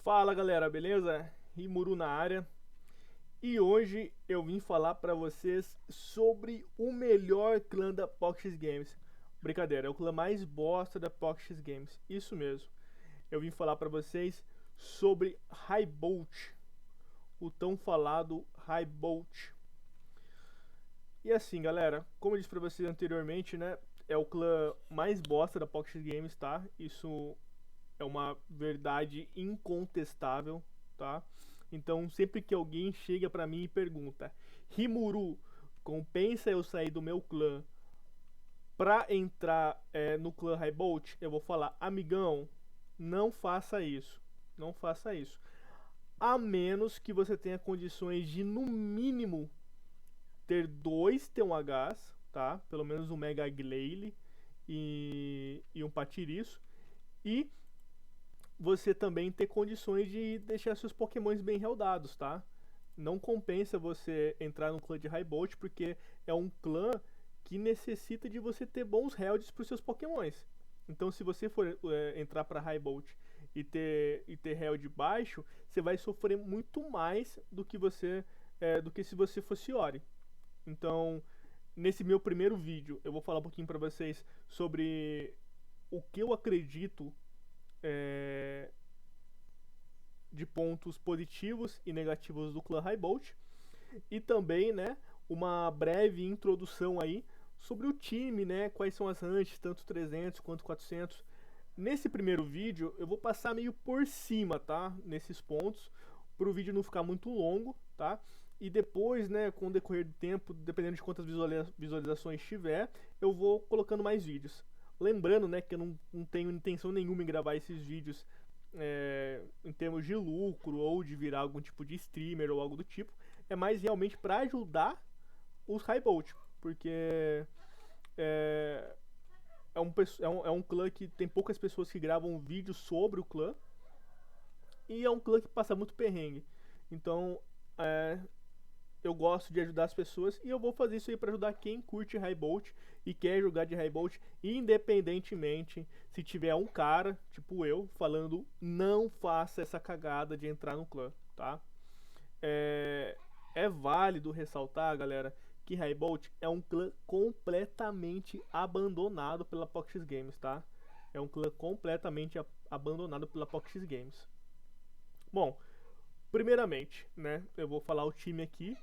Fala galera, beleza? Rimuru na área. E hoje eu vim falar pra vocês sobre o melhor clã da Pocket Games. Brincadeira, é o clã mais bosta da Pocket Games. Isso mesmo. Eu vim falar pra vocês sobre Highbolt, o tão falado Highbolt. E assim, galera, como eu disse pra vocês anteriormente, né, é o clã mais bosta da Pocket Games, tá? Isso é uma verdade incontestável, tá? Então, sempre que alguém chega pra mim e pergunta: Rimuru, compensa eu sair do meu clã pra entrar no clã Highbolt? Eu vou falar: amigão, não faça isso. Não faça isso. A menos que você tenha condições de, no mínimo, ter dois T1Hs, tá? Pelo menos um Mega Glalie e um Patiriço. E você também ter condições de deixar seus pokémons bem reldados, tá? Não compensa você entrar no clã de Highbolt, porque é um clã que necessita de você ter bons helds para os seus pokémons. Então, se você for entrar para Highbolt e ter held baixo, você vai sofrer muito mais do que se você fosse Ori. Então, nesse meu primeiro vídeo, eu vou falar um pouquinho para vocês sobre o que eu acredito é, de pontos positivos e negativos do clã Highbolt e também, né, uma breve introdução aí sobre o time, né, quais são as ranks, tanto 300 quanto 400. Nesse primeiro vídeo eu vou passar meio por cima, tá, nesses pontos, para o vídeo não ficar muito longo, tá? E depois, né, com o decorrer do tempo, dependendo de quantas visualizações tiver, eu vou colocando mais vídeos. Lembrando, né, que eu não tenho intenção nenhuma em gravar esses vídeos em termos de lucro ou de virar algum tipo de streamer ou algo do tipo. É mais realmente para ajudar os Highbolt, porque é, é um clã que tem poucas pessoas que gravam vídeos sobre o clã e é um clã que passa muito perrengue. Então, eu gosto de ajudar as pessoas e eu vou fazer isso aí para ajudar quem curte Highbolt e quer jogar de Highbolt, independentemente se tiver um cara, tipo eu, falando não faça essa cagada de entrar no clã, tá? É válido ressaltar, galera, que Highbolt é um clã completamente abandonado pela Pocket Games, tá? É um clã completamente abandonado pela Pocket Games. Bom, primeiramente, né, eu vou falar o time aqui,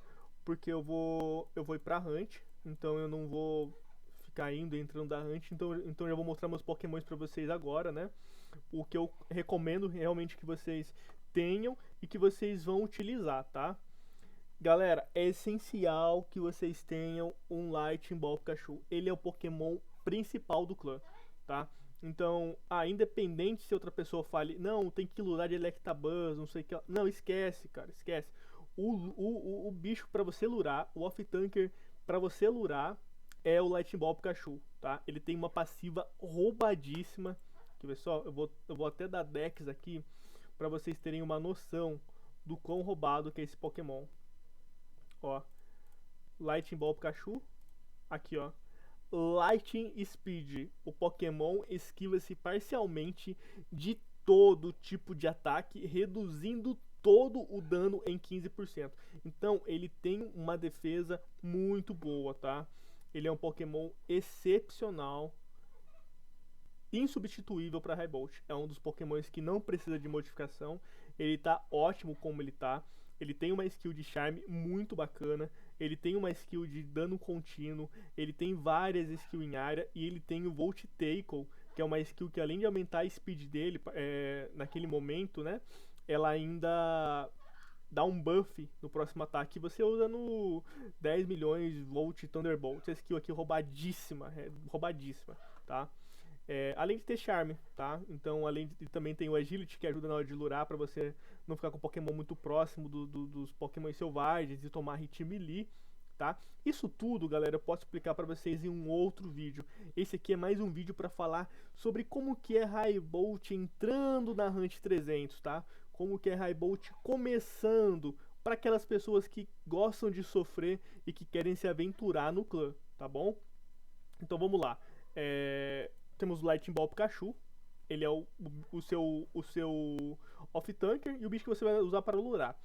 porque eu vou ir pra Hunt, então eu não vou ficar indo e entrando da Hunt, então eu vou mostrar meus Pokémons pra vocês agora, né? O que eu recomendo realmente que vocês tenham e que vocês vão utilizar, tá? Galera, é essencial que vocês tenham um Lightning Ball Pikachu. Ele é o Pokémon principal do clã, tá? Então, independente se outra pessoa fale, não, tem que lutar de Electabuzz, não sei o que. Não, esquece, cara, esquece. O bicho pra você lurar, o Off-Tanker pra você lurar é o Lightning Ball Pikachu, tá? Ele tem uma passiva roubadíssima. Quer ver só? Eu vou até dar decks aqui pra vocês terem uma noção do quão roubado que é esse Pokémon. Ó, Lightning Ball Pikachu. Aqui, ó. Lightning Speed. O Pokémon esquiva-se parcialmente de todo tipo de ataque, reduzindo todo o dano em 15%. Então, ele tem uma defesa muito boa, tá? Ele é um Pokémon excepcional, insubstituível para Highbolt. É um dos Pokémons que não precisa de modificação. Ele tá ótimo como ele tá. Ele tem uma skill de charme muito bacana. Ele tem uma skill de dano contínuo. Ele tem várias skills em área. E ele tem o Volt Tackle, que é uma skill que, além de aumentar a speed dele naquele momento, né, ela ainda dá um buff no próximo ataque. Você usa no 10 milhões Volt Thunderbolt. Essa skill aqui roubadíssima. Roubadíssima, tá? Além de ter charme, tá? Então, além de também tem o Agility, que ajuda na hora de lurar, pra você não ficar com o Pokémon muito próximo dos Pokémon selvagens e tomar hit melee, tá? Isso tudo, galera, eu posso explicar pra vocês em um outro vídeo. Esse aqui é mais um vídeo pra falar sobre como que é Highbolt entrando na Hunt 300, tá? Como que é Highbolt começando, para aquelas pessoas que gostam de sofrer e que querem se aventurar no clã, tá bom? Então vamos lá. Temos o Lightning Ball Pikachu. Ele é o seu off-tanker e o bicho que você vai usar para lurar.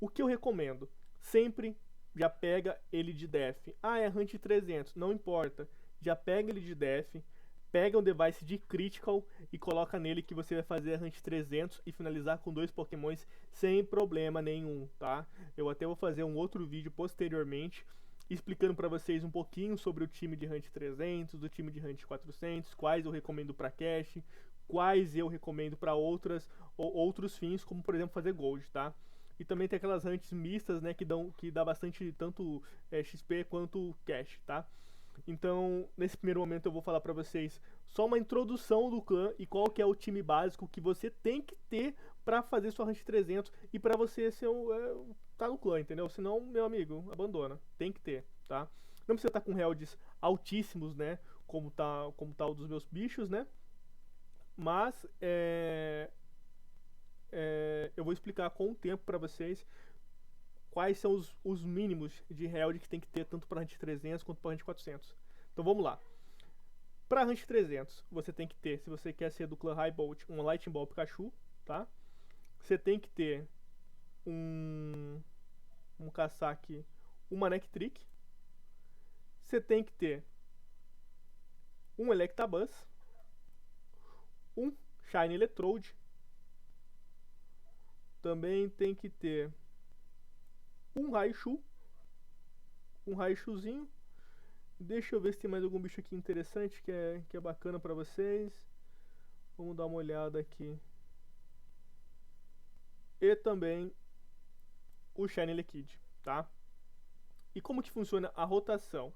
O que eu recomendo? Sempre já pega ele de def. Ah, é Hunt 300, não importa. Já pega ele de def, pega um device de critical e coloca nele que você vai fazer a Hunt 300 e finalizar com 2 pokémons sem problema nenhum, tá? Eu até vou fazer um outro vídeo posteriormente explicando para vocês um pouquinho sobre o time de Hunt 300, do time de Hunt 400, quais eu recomendo para cache, quais eu recomendo para outros fins, como por exemplo fazer gold, tá? E também tem aquelas hunts mistas, né, que dá bastante tanto XP quanto cash, tá? Então, nesse primeiro momento eu vou falar pra vocês só uma introdução do clã e qual que é o time básico que você tem que ter pra fazer sua Hunt 300 e pra você ser tá no clã, entendeu? Senão, meu amigo, abandona. Tem que ter, tá? Não precisa estar com helds altíssimos, né? Como tá o dos meus bichos, né? Mas, eu vou explicar com o tempo pra vocês quais são os mínimos de held que tem que ter tanto para Hunt 300 quanto para Hunt 400. Então vamos lá. Para Hunt 300, você tem que ter, se você quer ser do clã High Bolt, um Lightning Ball Pikachu, tá? Você tem que ter vamos caçar aqui, uma Nectrick. Você tem que ter um Electabuzz, um Shiny Electrode. Também tem que ter um Raichuzinho. Deixa eu ver se tem mais algum bicho aqui interessante que é bacana pra vocês. Vamos dar uma olhada aqui. E também o Shiny Liquid, tá? E como que funciona a rotação?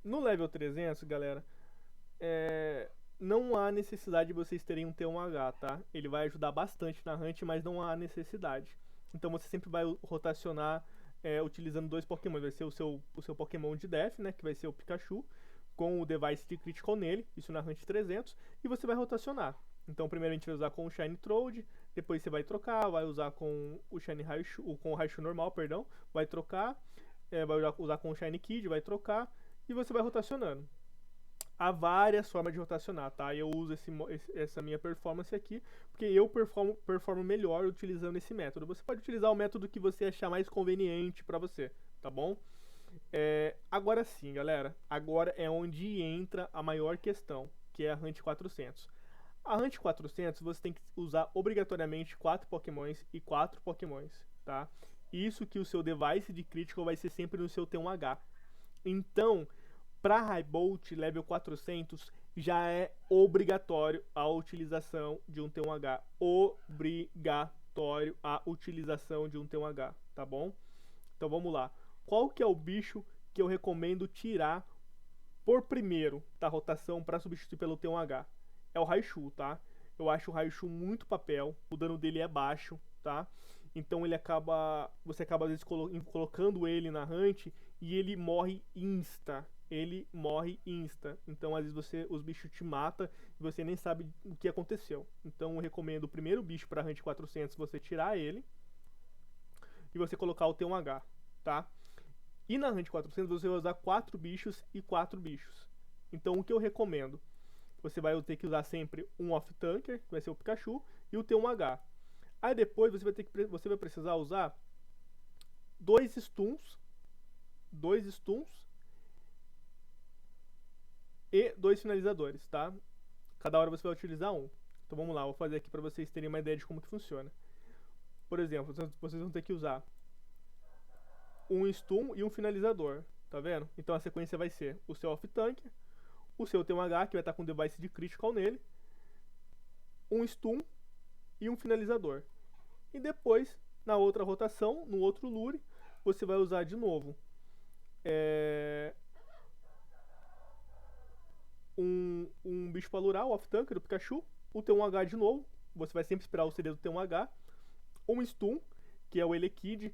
No level 300, galera, não há necessidade de vocês terem um T1H, tá? Ele vai ajudar bastante na hunt, mas não há necessidade. Então você sempre vai rotacionar utilizando 2 Pokémon. Vai ser o seu Pokémon de Def, né? Que vai ser o Pikachu, com o device de Critical nele, isso na Hunt 300, e você vai rotacionar. Então primeiro a gente vai usar com o Shiny Trode, depois você vai trocar, vai usar com o Shiny Raichu, com o Raichu normal, perdão, vai trocar, vai usar com o Shiny Kid, vai trocar, e você vai rotacionando. Há várias formas de rotacionar, tá? Eu uso essa minha performance aqui, porque eu performo melhor utilizando esse método. Você pode utilizar o método que você achar mais conveniente pra você, tá bom? Agora sim, galera. Agora é onde entra a maior questão, que é a Hunt 400. A Hunt 400 você tem que usar obrigatoriamente 4 Pokémons e 4 Pokémons, tá? Isso que o seu device de Critical vai ser sempre no seu T1H. Então, para High Bolt level 400 já é obrigatório a utilização de um T1H. Obrigatório a utilização de um T1H, tá bom? Então vamos lá. Qual que é o bicho que eu recomendo tirar por primeiro da rotação para substituir pelo T1H? É o Raichu, tá? Eu acho o Raichu muito papel, o dano dele é baixo, tá? Então você acaba às vezes colocando ele na hunt e ele morre insta. Então às vezes os bichos te matam e você nem sabe o que aconteceu. Então eu recomendo o primeiro bicho para Hunt 400 você tirar ele e você colocar o T1H, tá? E na Hunt 400 você vai usar 4 bichos e 4 bichos. Então o que eu recomendo? Você vai ter que usar sempre um off-tanker, que vai ser o Pikachu, e o T1H. Aí depois você vai precisar usar 2 stuns e 2 finalizadores, tá? Cada hora você vai utilizar um. Então vamos lá, vou fazer aqui para vocês terem uma ideia de como que funciona. Por exemplo, vocês vão ter que usar um stun e um finalizador, tá vendo? Então a sequência vai ser o seu off-tanker, o seu T1H, que vai estar com um device de critical nele, um stun e um finalizador. E depois, na outra rotação, no outro lure, você vai usar de novo um bicho para lurar, o off-tanker, o Pikachu, o T1H de novo, você vai sempre esperar o CD do T1H, um stun, que é o Elekid.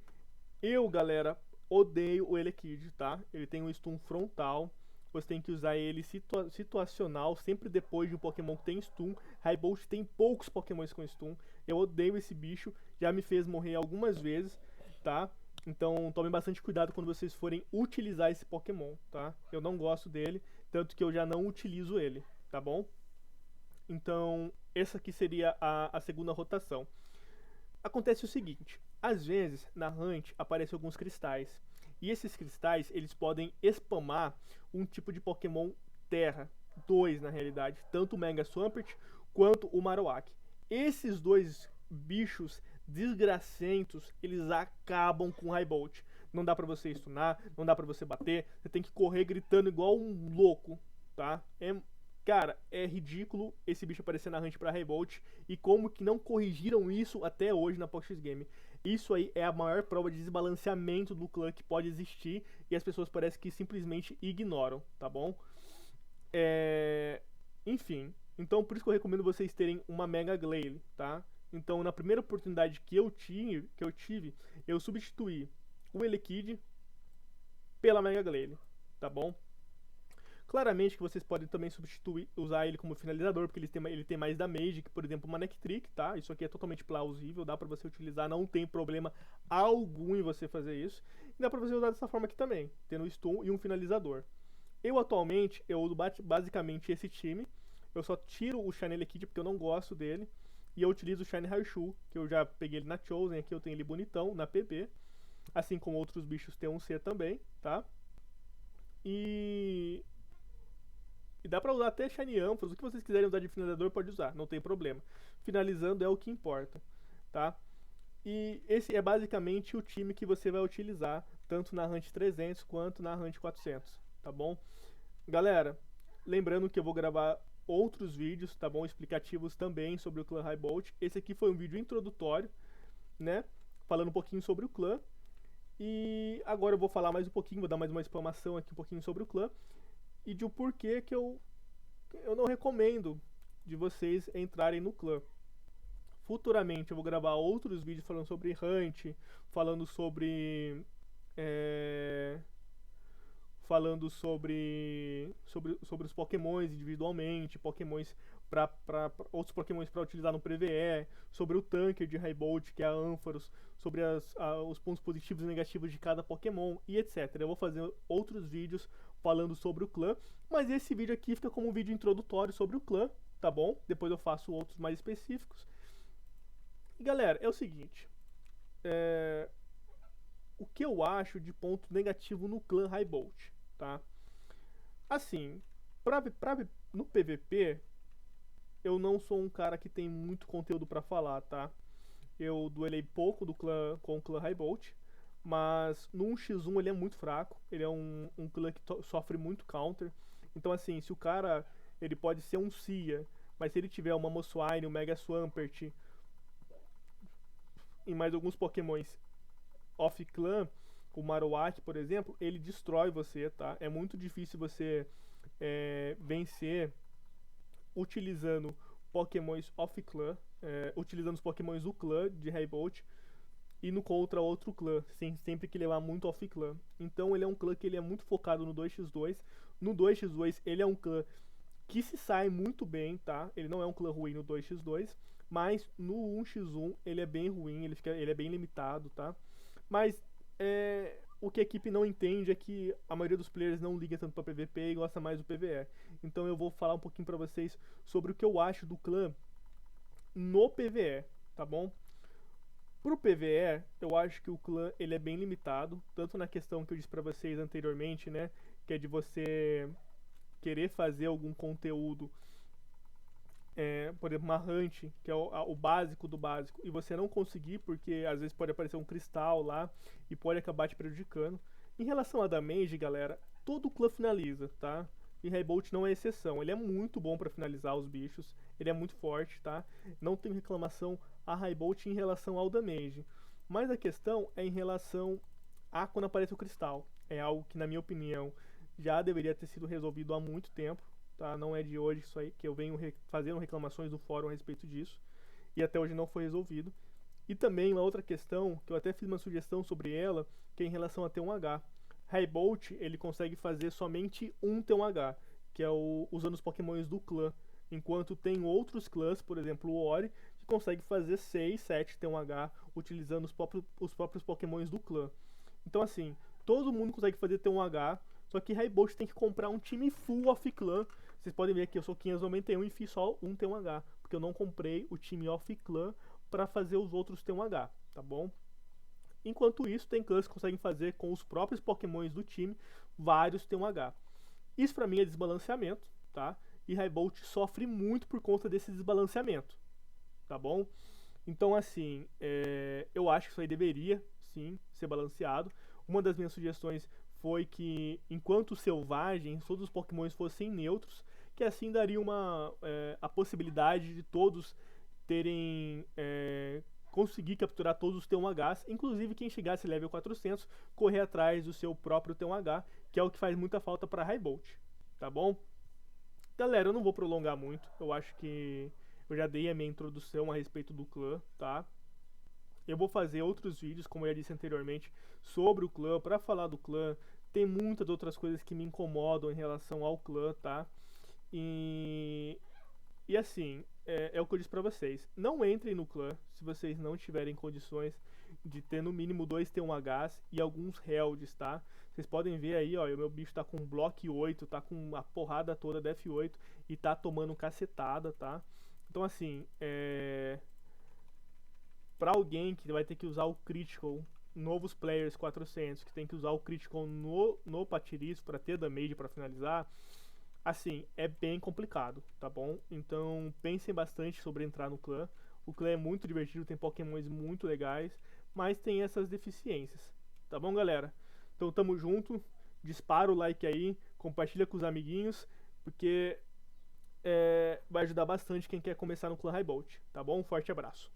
Eu, galera, odeio o Elekid, tá? Ele tem um stun frontal, você tem que usar ele situacional, sempre depois de um Pokémon que tem stun. High Bolt tem poucos Pokémons com stun, eu odeio esse bicho, já me fez morrer algumas vezes, tá? Então tomem bastante cuidado quando vocês forem utilizar esse Pokémon, tá? Eu não gosto dele, tanto que eu já não utilizo ele, tá bom? Então essa aqui seria a segunda rotação. Acontece o seguinte, às vezes na Hunt aparecem alguns cristais, e esses cristais eles podem spamar um tipo de Pokémon Terra, dois na realidade, tanto o Mega Swampert quanto o Marowak. Esses dois bichos desgracentos, eles acabam com o Raibolt. Não dá pra você stunar, não dá pra você bater, você tem que correr gritando igual um louco, tá? Cara, é ridículo esse bicho aparecer na Hunt pra Raibolt, e como que não corrigiram isso até hoje na Pox Game. Isso aí é a maior prova de desbalanceamento do clã que pode existir, e as pessoas parecem que simplesmente ignoram, tá bom? Enfim, então por isso que eu recomendo vocês terem uma Mega Glalie, tá? Então na primeira oportunidade que eu tive, eu substituí o Elekid pela Mega Glalie, tá bom? Claramente que vocês podem também usar ele como finalizador, porque ele tem mais damage que, por exemplo, uma Nectrick, tá? Isso aqui é totalmente plausível, dá pra você utilizar, não tem problema algum em você fazer isso. E dá pra você usar dessa forma aqui também, tendo stun e um finalizador. Eu atualmente, eu uso basicamente esse time, eu só tiro o Shiny Elekid porque eu não gosto dele, e eu utilizo o Shiny Raichu, que eu já peguei ele na Chosen, aqui eu tenho ele bonitão, na PB, assim como outros bichos T1C também, tá? E dá pra usar até Shiny Ampharos, o que vocês quiserem usar de finalizador pode usar, não tem problema. Finalizando é o que importa, tá? E esse é basicamente o time que você vai utilizar, tanto na Hunt 300 quanto na Hunt 400, tá bom? Galera, lembrando que eu vou gravar outros vídeos, tá bom? Explicativos também sobre o clã Raibolt. Esse aqui foi um vídeo introdutório, né? Falando um pouquinho sobre o clã. E agora eu vou falar mais um pouquinho, vou dar mais uma explanação aqui um pouquinho sobre o clã. E de o porquê que eu não recomendo de vocês entrarem no clã. Futuramente eu vou gravar outros vídeos falando sobre Hunt, falando sobre os Pokémons individualmente, outros Pokémons para utilizar no PvE, sobre o tanque de Raibolt, que é a Ampharos, sobre os pontos positivos e negativos de cada Pokémon e etc. Eu vou fazer outros vídeos falando sobre o clã, mas esse vídeo aqui fica como um vídeo introdutório sobre o clã, tá bom? Depois eu faço outros mais específicos. E galera, é o seguinte, o que eu acho de ponto negativo no clã Raibolt, tá? Assim, no PVP, eu não sou um cara que tem muito conteúdo pra falar, tá? Eu duelei pouco com o clã Raibolt, mas no 1x1 ele é muito fraco, ele é um clã que sofre muito counter. Então assim, se o cara, ele pode ser um Cia, mas se ele tiver uma Moswine, um Mega Swampert e mais alguns Pokémons off-clã, o Marowak, por exemplo, ele destrói você, tá? É muito difícil você vencer utilizando Pokémons off-clã, utilizando os Pokémons do clã de Raibolt, indo contra outro clã, sempre que levar muito off-clã. Então ele é um clã que ele é muito focado no 2x2. No 2x2 ele é um clã que se sai muito bem, tá? Ele não é um clã ruim no 2x2, mas no 1x1 ele é bem ruim, ele é bem limitado, tá? Mas o que a equipe não entende é que a maioria dos players não liga tanto pra PVP e gosta mais do PVE. Então eu vou falar um pouquinho pra vocês sobre o que eu acho do clã no PVE, tá bom? Pro PVE, eu acho que o clã ele é bem limitado, tanto na questão que eu disse pra vocês anteriormente, né? Que é de você querer fazer algum conteúdo, por exemplo, uma Hunt, que é o básico do básico, e você não conseguir, porque às vezes pode aparecer um cristal lá e pode acabar te prejudicando. Em relação a damage, galera, todo clã finaliza, tá? E Raibolt não é exceção, ele é muito bom pra finalizar os bichos, ele é muito forte, tá? Não tenho reclamação a Raibolt em relação ao damage, mas a questão é em relação a quando aparece o cristal. É algo que, na minha opinião, já deveria ter sido resolvido há muito tempo, tá? Não é de hoje isso aí, que eu venho fazendo reclamações do fórum a respeito disso, e até hoje não foi resolvido. E também uma outra questão, que eu até fiz uma sugestão sobre ela, que é em relação a T1H. Raibolt, ele consegue fazer somente um T1H, que é usando os Pokémons do clã, enquanto tem outros clãs, por exemplo o Ori, que consegue fazer 6, 7 T1H utilizando os próprios Pokémons do clã. Então assim, todo mundo consegue fazer T1H, só que Raibolt tem que comprar um time full off-clã. Vocês podem ver que eu sou 591 e fiz só um T1H, porque eu não comprei o time off-clã para fazer os outros ter um H, tá bom? Enquanto isso, tem clãs que conseguem fazer com os próprios pokémons do time vários ter um H. Isso pra mim é desbalanceamento, tá? E Raibolt sofre muito por conta desse desbalanceamento, tá bom? Então, assim, eu acho que isso aí deveria, sim, ser balanceado. Uma das minhas sugestões foi que, enquanto selvagens, todos os pokémons fossem neutros, que assim daria a possibilidade de todos terem... conseguir capturar todos os T1Hs, inclusive quem chegasse level 400, correr atrás do seu próprio T1H, que é o que faz muita falta para Raibolt, tá bom? Galera, eu não vou prolongar muito, eu acho que eu já dei a minha introdução a respeito do clã, tá? Eu vou fazer outros vídeos, como eu já disse anteriormente, sobre o clã, para falar do clã. Tem muitas outras coisas que me incomodam em relação ao clã, tá? E assim, é o que eu disse pra vocês. Não entrem no clã se vocês não tiverem condições de ter no mínimo 2 T1Hs e alguns Helds, tá? Vocês podem ver aí, ó, o meu bicho tá com Block 8, tá com a porrada toda da F8 e tá tomando cacetada, tá? Então assim, pra alguém que vai ter que usar o Critical, novos players 400, que tem que usar o Critical no Patiriço pra ter damage pra finalizar, assim, é bem complicado, tá bom? Então pensem bastante sobre entrar no clã. O clã é muito divertido, tem pokémons muito legais, mas tem essas deficiências, tá bom, galera? Então tamo junto, dispara o like aí, compartilha com os amiguinhos, porque vai ajudar bastante quem quer começar no clã Raibolt, tá bom? Um forte abraço.